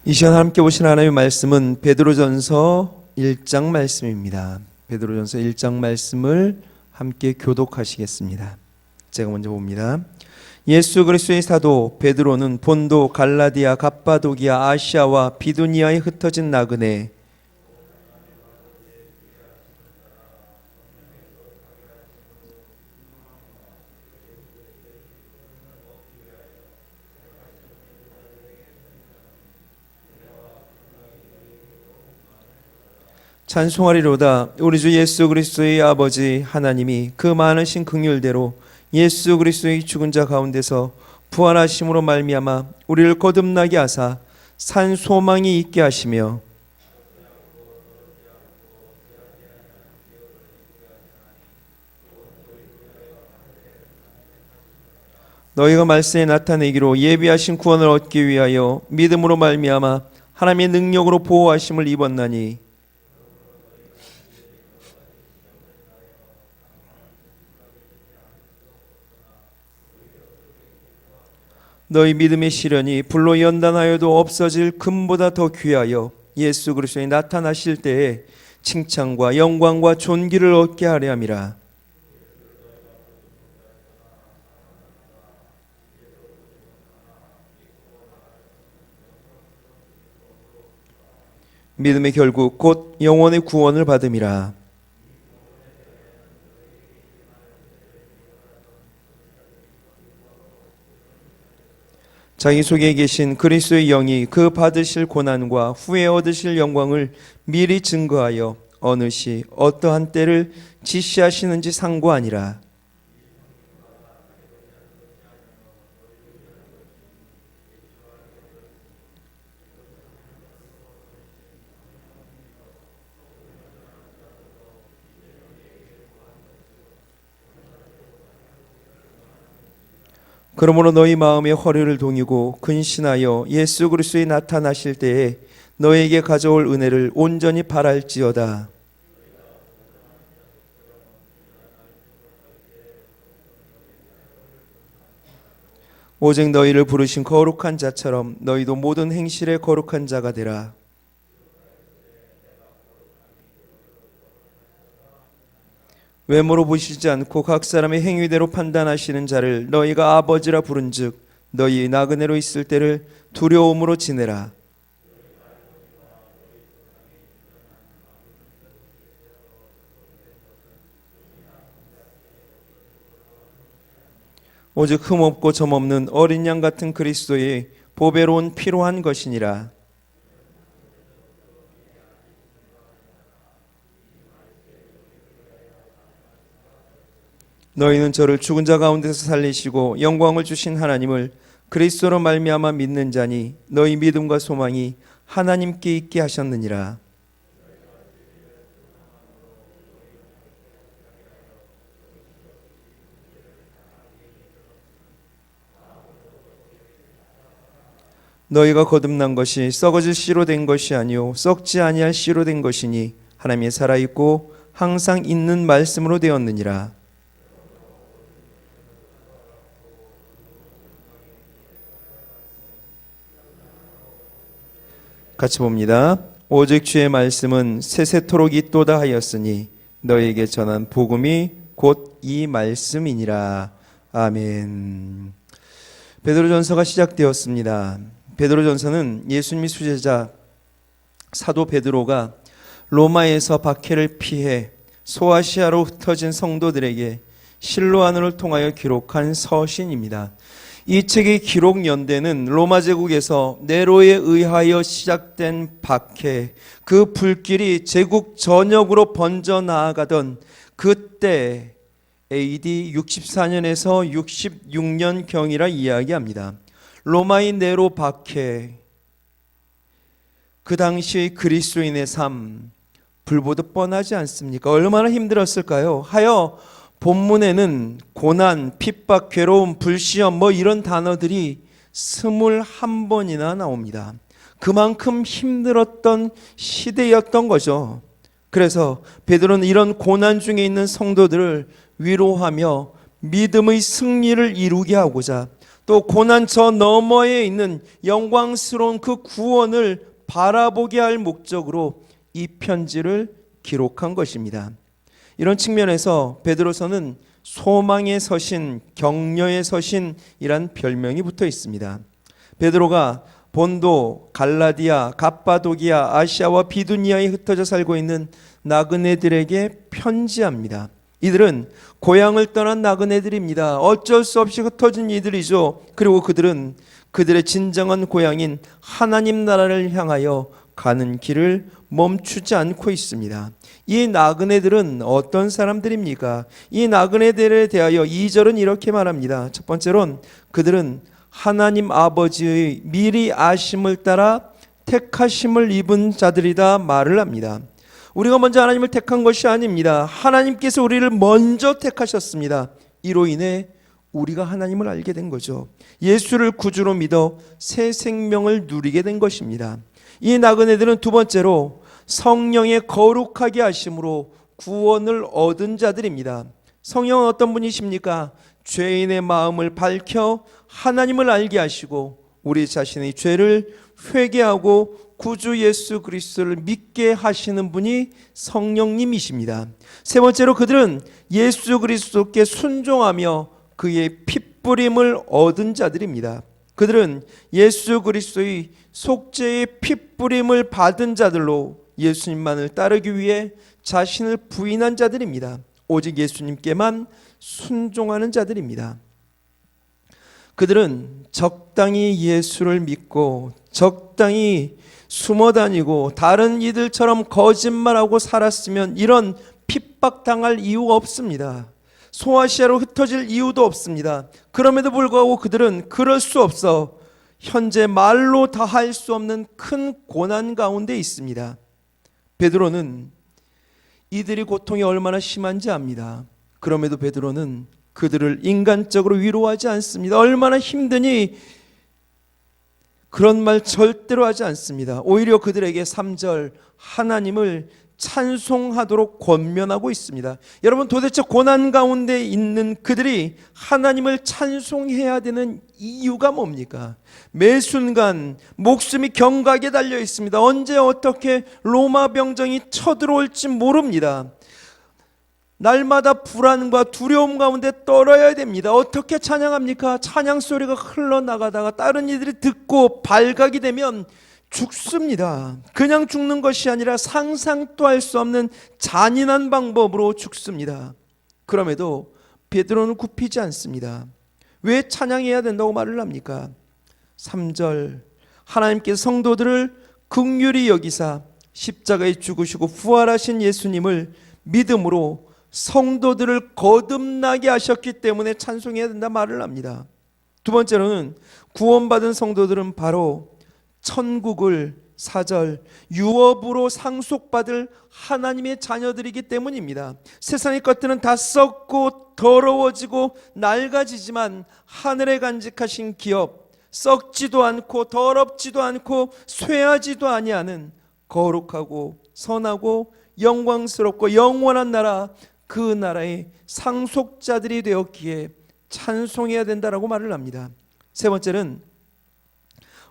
이 시간 함께 보신 하나님의 말씀은 베드로전서 1장 말씀입니다. 베드로전서 1장 말씀을 함께 교독하시겠습니다. 제가 먼저 봅니다. 예수 그리스도의 사도 베드로는 본도, 갈라디아, 갑바도기아, 아시아와 비두니아에 흩어진 나그네 찬송하리로다. 우리 주 예수 그리스도의 아버지 하나님이 그 많으신 긍휼대로 예수 그리스도의 죽은 자 가운데서 부활하심으로 말미암아 우리를 거듭나게 하사 산 소망이 있게 하시며 너희가 말세에 나타내기로 예비하신 구원을 얻기 위하여 믿음으로 말미암아 하나님의 능력으로 보호하심을 입었나니 너희 믿음의 시련이 불로 연단하여도 없어질 금보다 더 귀하여 예수 그리스도에 나타나실 때에 칭찬과 영광과 존귀를 얻게 하려 함이라. 믿음의 결국 곧 영원의 구원을 받음이라. 자기 속에 계신 그리스도의 영이 그 받으실 고난과 후에 얻으실 영광을 미리 증거하여 어느 시 어떠한 때를 지시하시는지 상고하니라. 그러므로 너희 마음의 허리를 동이고 근신하여 예수 그리스도에 나타나실 때에 너에게 가져올 은혜를 온전히 바랄지어다. 오직 너희를 부르신 거룩한 자처럼 너희도 모든 행실에 거룩한 자가 되라. 외모로 보시지 않고 각 사람의 행위대로 판단하시는 자를 너희가 아버지라 부른즉 너희 나그네로 있을 때를 두려움으로 지내라. 오직 흠없고 점없는 어린 양 같은 그리스도의 보배로운 피로 한 것이니라. 너희는 저를 죽은 자 가운데서 살리시고 영광을 주신 하나님을 그리스도로 말미암아 믿는 자니 너희 믿음과 소망이 하나님께 있게 하셨느니라. 너희가 거듭난 것이 썩어질 씨로 된 것이 아니요 썩지 아니할 씨로 된 것이니 하나님이 살아있고 항상 있는 말씀으로 되었느니라. 같이 봅니다. 오직 주의 말씀은 세세토록 있도다 하였으니 너희에게 전한 복음이 곧 이 말씀이니라. 아멘. 베드로전서가 시작되었습니다. 베드로전서는 예수님의 수제자 사도 베드로가 로마에서 박해를 피해 소아시아로 흩어진 성도들에게 실로아노를 통하여 기록한 서신입니다. 이 책의 기록 연대는 로마 제국에서 네로에 의하여 시작된 박해, 그 불길이 제국 전역으로 번져 나아가던 그때 AD 64년에서 66년경이라 이야기합니다. 로마의 네로 박해, 그 당시 그리스도인의 삶, 불보듯 뻔하지 않습니까? 얼마나 힘들었을까요? 하여 본문에는 고난, 핍박, 괴로움, 불시험 이런 단어들이 21번이나 나옵니다. 그만큼 힘들었던 시대였던 거죠. 그래서 베드로는 이런 고난 중에 있는 성도들을 위로하며 믿음의 승리를 이루게 하고자 또 고난 저 너머에 있는 영광스러운 그 구원을 바라보게 할 목적으로 이 편지를 기록한 것입니다. 이런 측면에서 베드로서는 소망의 서신, 격려의 서신이란 별명이 붙어 있습니다. 베드로가 본도, 갈라디아, 갑바도기아, 아시아와 비두니아에 흩어져 살고 있는 나그네들에게 편지합니다. 이들은 고향을 떠난 나그네들입니다. 어쩔 수 없이 흩어진 이들이죠. 그리고 그들은 그들의 진정한 고향인 하나님 나라를 향하여 가는 길을 멈추지 않고 있습니다. 이 나그네들은 어떤 사람들입니까? 이 나그네들에 대하여 2절은 이렇게 말합니다. 첫 번째로는 그들은 하나님 아버지의 미리 아심을 따라 택하심을 입은 자들이다 말을 합니다. 우리가 먼저 하나님을 택한 것이 아닙니다. 하나님께서 우리를 먼저 택하셨습니다. 이로 인해 우리가 하나님을 알게 된 거죠. 예수를 구주로 믿어 새 생명을 누리게 된 것입니다. 이 나그네들은 두 번째로 성령의 거룩하게 하심으로 구원을 얻은 자들입니다. 성령은 어떤 분이십니까? 죄인의 마음을 밝혀 하나님을 알게 하시고 우리 자신의 죄를 회개하고 구주 예수 그리스도를 믿게 하시는 분이 성령님이십니다. 세 번째로 그들은 예수 그리스도께 순종하며 그의 핏부림을 얻은 자들입니다. 그들은 예수 그리스도의 속죄의 핏부림을 받은 자들로 예수님만을 따르기 위해 자신을 부인한 자들입니다. 오직 예수님께만 순종하는 자들입니다. 그들은 적당히 예수를 믿고 적당히 숨어 다니고 다른 이들처럼 거짓말하고 살았으면 이런 핍박당할 이유가 없습니다. 소아시아로 흩어질 이유도 없습니다. 그럼에도 불구하고 그들은 그럴 수 없어 현재 말로 다 할 수 없는 큰 고난 가운데 있습니다. 베드로는 이들이 고통이 얼마나 심한지 압니다. 그럼에도 베드로는 그들을 인간적으로 위로하지 않습니다. 얼마나 힘드니 그런 말 절대로 하지 않습니다. 오히려 그들에게 3절 하나님을 찬송하도록 권면하고 있습니다. 여러분, 도대체 고난 가운데 있는 그들이 하나님을 찬송해야 되는 이유가 뭡니까? 매 순간 목숨이 경각에 달려 있습니다. 언제 어떻게 로마 병정이 쳐들어올지 모릅니다. 날마다 불안과 두려움 가운데 떨어야 됩니다. 어떻게 찬양합니까? 찬양 소리가 흘러나가다가 다른 이들이 듣고 발각이 되면 죽습니다. 그냥 죽는 것이 아니라 상상도 할 수 없는 잔인한 방법으로 죽습니다. 그럼에도 베드로는 굽히지 않습니다. 왜 찬양해야 된다고 말을 합니까? 3절 하나님께서 성도들을 긍휼히 여기사 십자가에 죽으시고 부활하신 예수님을 믿음으로 성도들을 거듭나게 하셨기 때문에 찬송해야 된다 말을 합니다. 두 번째로는 구원받은 성도들은 바로 천국을 4절 유업으로 상속받을 하나님의 자녀들이기 때문입니다. 세상의 것들은 다 썩고 더러워지고 낡아지지만 하늘에 간직하신 기업, 썩지도 않고 더럽지도 않고 쇠하지도 아니하는 거룩하고 선하고 영광스럽고 영원한 나라, 그 나라의 상속자들이 되었기에 찬송해야 된다라고 말을 합니다. 세 번째는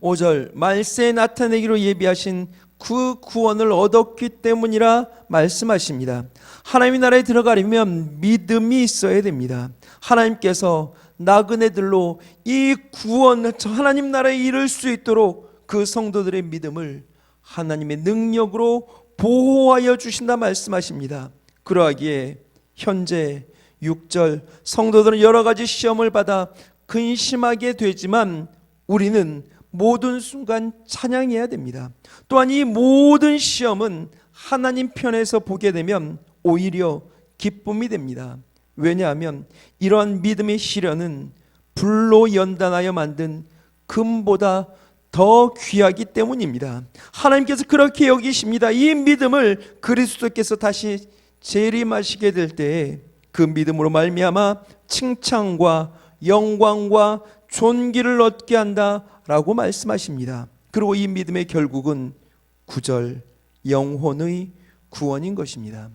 5절 말세에 나타내기로 예비하신 그 구원을 얻었기 때문이라 말씀하십니다. 하나님의 나라에 들어가려면 믿음이 있어야 됩니다. 하나님께서 나그네들로 이 구원, 하나님 나라에 이를 수 있도록 그 성도들의 믿음을 하나님의 능력으로 보호하여 주신다 말씀하십니다. 그러하기에 현재 6절 성도들은 여러 가지 시험을 받아 근심하게 되지만 우리는 모든 순간 찬양해야 됩니다. 또한 이 모든 시험은 하나님 편에서 보게 되면 오히려 기쁨이 됩니다. 왜냐하면 이러한 믿음의 시련은 불로 연단하여 만든 금보다 더 귀하기 때문입니다. 하나님께서 그렇게 여기십니다. 이 믿음을 그리스도께서 다시 재림하시게 될 때에 그 믿음으로 말미암아 칭찬과 영광과 존귀를 얻게 한다라고 말씀하십니다. 그리고 이 믿음의 결국은 9절 영혼의 구원인 것입니다.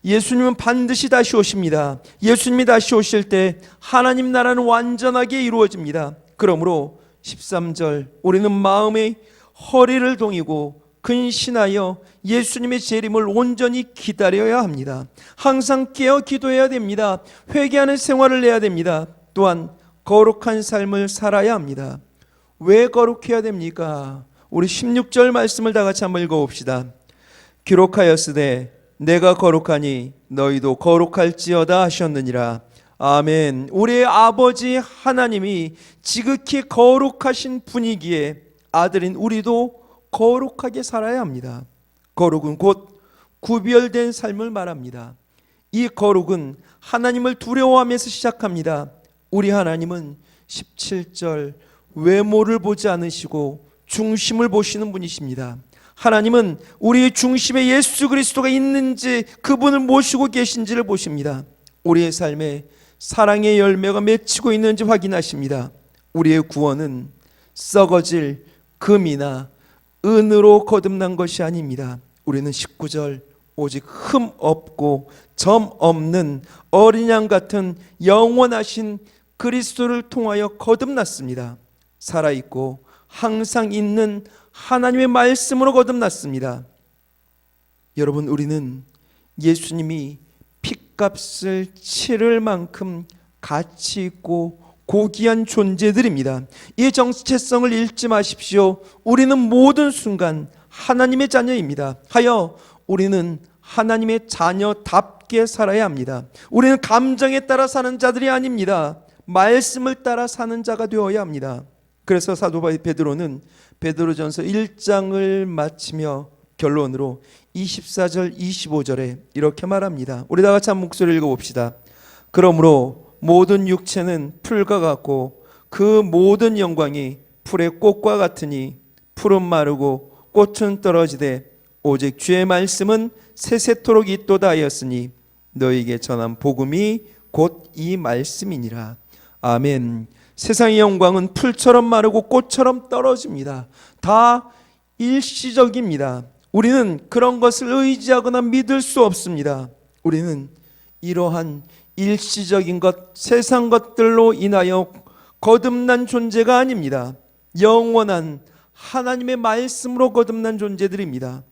예수님은 반드시 다시 오십니다. 예수님이 다시 오실 때 하나님 나라는 완전하게 이루어집니다. 그러므로 13절 우리는 마음의 허리를 동이고 근신하여 예수님의 재림을 온전히 기다려야 합니다. 항상 깨어 기도해야 됩니다. 회개하는 생활을 해야 됩니다. 또한 거룩한 삶을 살아야 합니다. 왜 거룩해야 됩니까? 우리 16절 말씀을 다 같이 한번 읽어봅시다. 기록하였으되 내가 거룩하니 너희도 거룩할지어다 하셨느니라. 아멘. 우리의 아버지 하나님이 지극히 거룩하신 분이기에 아들인 우리도 거룩하게 살아야 합니다. 거룩은 곧 구별된 삶을 말합니다. 이 거룩은 하나님을 두려워하면서 시작합니다. 우리 하나님은 17절 외모를 보지 않으시고 중심을 보시는 분이십니다. 하나님은 우리의 중심에 예수 그리스도가 있는지 그분을 모시고 계신지를 보십니다. 우리의 삶에 사랑의 열매가 맺히고 있는지 확인하십니다. 우리의 구원은 썩어질 금이나 은으로 거듭난 것이 아닙니다. 우리는 19절 오직 흠 없고 점 없는 어린 양 같은 영원하신 그리스도를 통하여 거듭났습니다. 살아있고 항상 있는 하나님의 말씀으로 거듭났습니다. 여러분, 우리는 예수님이 핏값을 치를 만큼 가치 있고 고귀한 존재들입니다. 이 정체성을 잃지 마십시오. 우리는 모든 순간 하나님의 자녀입니다. 하여 우리는 하나님의 자녀답게 살아야 합니다. 우리는 감정에 따라 사는 자들이 아닙니다. 말씀을 따라 사는 자가 되어야 합니다. 그래서 사도 베드로는 베드로전서 1장을 마치며 결론으로 24절 25절에 이렇게 말합니다. 우리 다 같이 한 목소리 읽어봅시다. 그러므로 모든 육체는 풀과 같고 그 모든 영광이 풀의 꽃과 같으니 풀은 마르고 꽃은 떨어지되 오직 주의 말씀은 세세토록 있도다 하였으니 너희에게 전한 복음이 곧 이 말씀이니라. 아멘. 세상의 영광은 풀처럼 마르고 꽃처럼 떨어집니다. 다 일시적입니다. 우리는 그런 것을 의지하거나 믿을 수 없습니다. 우리는 이러한 일시적인 것, 세상 것들로 인하여 거듭난 존재가 아닙니다. 영원한 하나님의 말씀으로 거듭난 존재들입니다.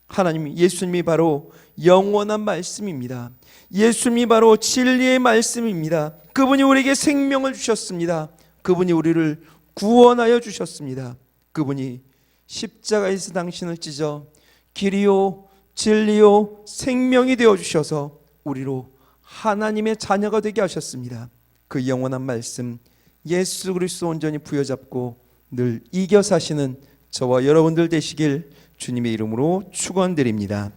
하나님, 예수님이 바로 영원한 말씀입니다. 예수님이 바로 진리의 말씀입니다. 그분이 우리에게 생명을 주셨습니다. 그분이 우리를 구원하여 주셨습니다. 그분이 십자가에서 당신을 찢어 길이요 진리요 생명이 되어 주셔서 우리로 하나님의 자녀가 되게 하셨습니다. 그 영원한 말씀 예수 그리스도 온전히 부여잡고 늘 이겨 사시는 저와 여러분들 되시길 주님의 이름으로 축원드립니다.